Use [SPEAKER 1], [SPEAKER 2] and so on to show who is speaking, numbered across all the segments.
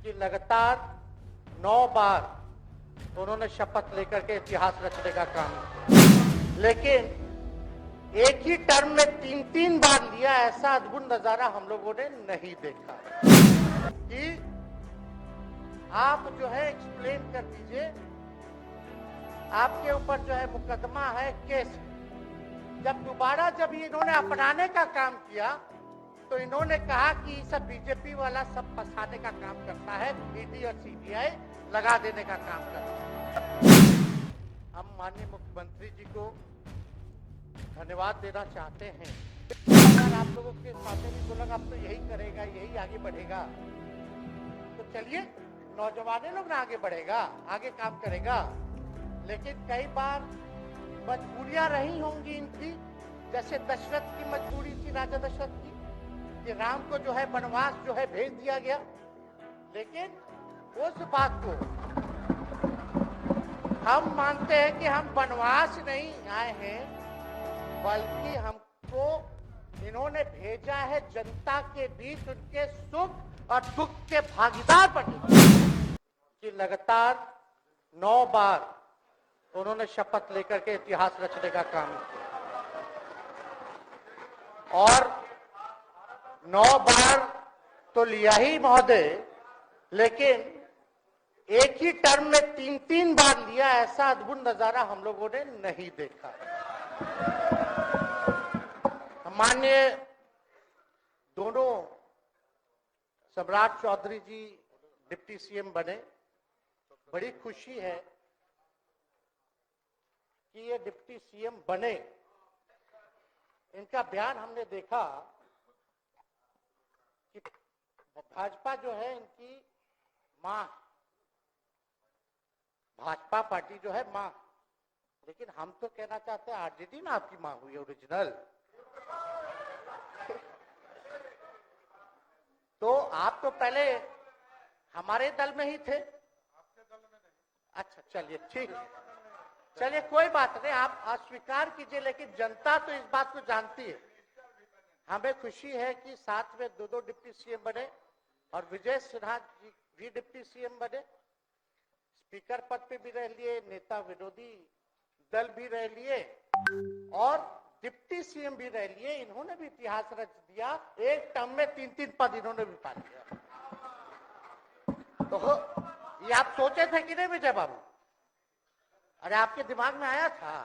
[SPEAKER 1] कि लगातार 9 बार उन्होंने शपथ लेकर के इतिहास रचने का काम किया, लेकिन एक ही टर्म में 3-3 बार लिया, ऐसा अद्भुत नजारा हम लोगों ने नहीं देखा। कि आप जो है एक्सप्लेन कर दीजिए, आपके ऊपर जो है मुकदमा है, केस। जब दोबारा जब इन्होंने अपनाने का काम किया तो इन्होंने कहा कि सब बीजेपी वाला सब फंसाने का काम करता है, ईडी और सीबीआई लगा देने का काम करता है। हम माननीय मुख्यमंत्री जी को धन्यवाद देना चाहते हैं। अगर आप लोगों के सामने भी बोला अब तो यही करेगा, यही आगे बढ़ेगा, तो चलिए नौजवान लोग ना आगे बढ़ेगा, आगे काम करेगा। लेकिन कई बार मजबूरियां रही होंगी इनकी, जैसे दशरथ की मजबूरी थी, राजा दशरथ की, कि राम को जो है वनवास जो है भेज दिया गया। लेकिन उस बात को हम मानते हैं कि हम वनवास नहीं आए हैं, बल्कि हमको इन्होंने भेजा है जनता के बीच उनके सुख और दुख के भागीदार बनने। कि लगातार 9 बार उन्होंने शपथ लेकर के इतिहास रचने का काम किया, और 9 बार तो लिया ही महोदय, लेकिन एक ही टर्म में 3-3 बार लिया, ऐसा अद्भुत नजारा हम लोगों ने नहीं देखा। माननीय दोनों सम्राट चौधरी जी डिप्टी सीएम बने, बड़ी खुशी है कि ये डिप्टी सीएम बने। इनका बयान हमने देखा कि भाजपा जो है इनकी मां, भाजपा पार्टी जो है मां, लेकिन हम तो कहना चाहते हैं आरजेडी में आपकी मां हुई ओरिजिनल। तो आप तो पहले हमारे दल में ही थे। अच्छा चलिए ठीक है, चलिए कोई बात नहीं, आप अस्वीकार कीजिए, लेकिन जनता तो इस बात को जानती है। हमें खुशी है कि साथ में 2 डिप्टी सीएम बने और विजय सिन्हा जी भी डिप्टी सीएम बने, स्पीकर पद पे भी रह लिए, नेता विरोधी दल भी रह लिए और डिप्टी सीएम भी रह लिए। इन्होंने भी इतिहास रच दिया, एक टर्म में 3-3 पद इन्होंने भी पा लिया। तो ये आप सोचे थे कि नहीं विजय बाबू? अरे आपके दिमाग में आया था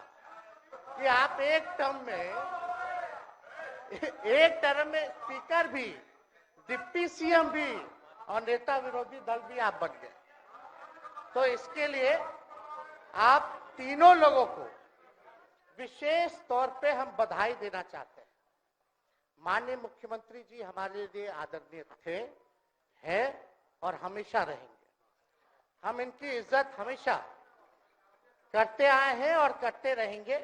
[SPEAKER 1] कि आप एक टर्म में स्पीकर भी, डिप्टी सीएम भी और नेता विरोधी दल भी आप बन गए। तो इसके लिए आप तीनों लोगों को विशेष तौर पे हम बधाई देना चाहते हैं। माननीय मुख्यमंत्री जी हमारे लिए आदरणीय थे, हैं और हमेशा रहेंगे। हम इनकी इज्जत हमेशा करते आए हैं और करते रहेंगे।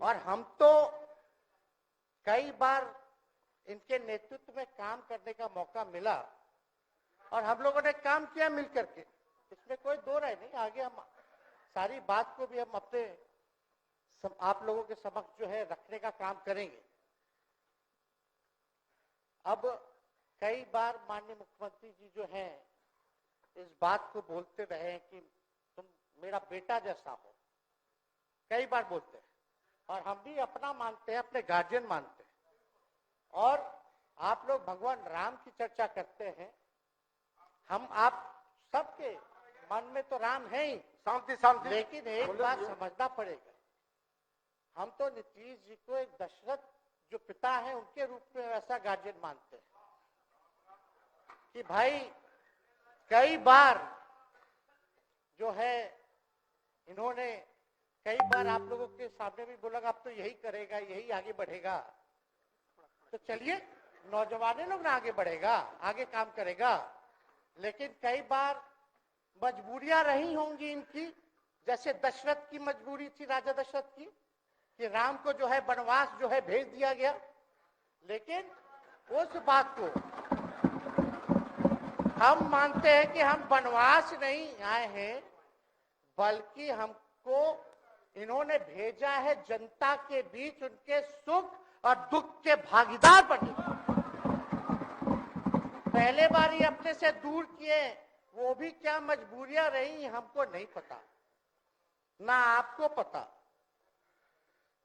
[SPEAKER 1] और हम तो कई बार इनके नेतृत्व में काम करने का मौका मिला और हम लोगों ने काम किया मिलकर के, इसमें कोई दो राय नहीं। आगे हम सारी बात को भी हम अपने आप लोगों के समक्ष जो है रखने का काम करेंगे। अब कई बार माननीय मुख्यमंत्री जी जो हैं इस बात को बोलते रहे हैं कि तुम मेरा बेटा जैसा हो, कई बार बोलते हैं, और हम भी अपना मानते हैं, अपने गार्जियन मानते हैं। और आप लोग भगवान राम की चर्चा करते हैं, हम आप सबके मन में तो राम है ही, शांति, लेकिन एक बात समझना पड़ेगा, हम तो नीतीश जी को एक दशरथ जो पिता है उनके रूप में वैसा गार्जियन मानते हैं कि भाई कई बार जो है इन्होंने कई बार आप लोगों के सामने भी बोला अब तो यही करेगा, यही आगे बढ़ेगा। तो चलिए नौजवान लोग ना आगे बढ़ेगा, आगे काम करेगा। लेकिन कई बार मजबूरियां रही होंगी इनकी, जैसे दशरथ की मजबूरी थी, राजा दशरथ की, कि राम को जो है वनवास जो है भेज दिया गया। लेकिन उस बात को हम मानते हैं कि हम वनवास नहीं आए हैं, बल्कि हमको इन्होंने भेजा है जनता के बीच उनके सुख और दुख के भागीदार बनने। पहले बार ही अपने से दूर किए, वो भी क्या मजबूरियां रही हमको नहीं पता, ना आपको पता,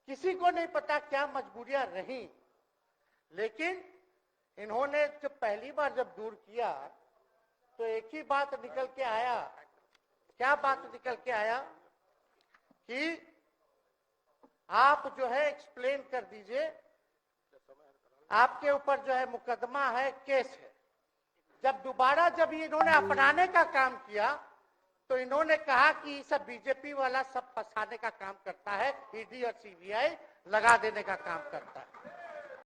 [SPEAKER 1] किसी को नहीं पता क्या मजबूरियां रही। लेकिन इन्होंने जब पहली बार जब दूर किया तो एक ही बात निकल के आया। क्या बात निकल के आया कि आप जो है एक्सप्लेन कर दीजिए, आपके ऊपर जो है मुकदमा है, केस है। जब दोबारा जब इन्होंने अपनाने का काम किया तो इन्होंने कहा कि सब बीजेपी वाला सब फंसाने का काम करता है, ईडी और सीबीआई लगा देने का काम करता है।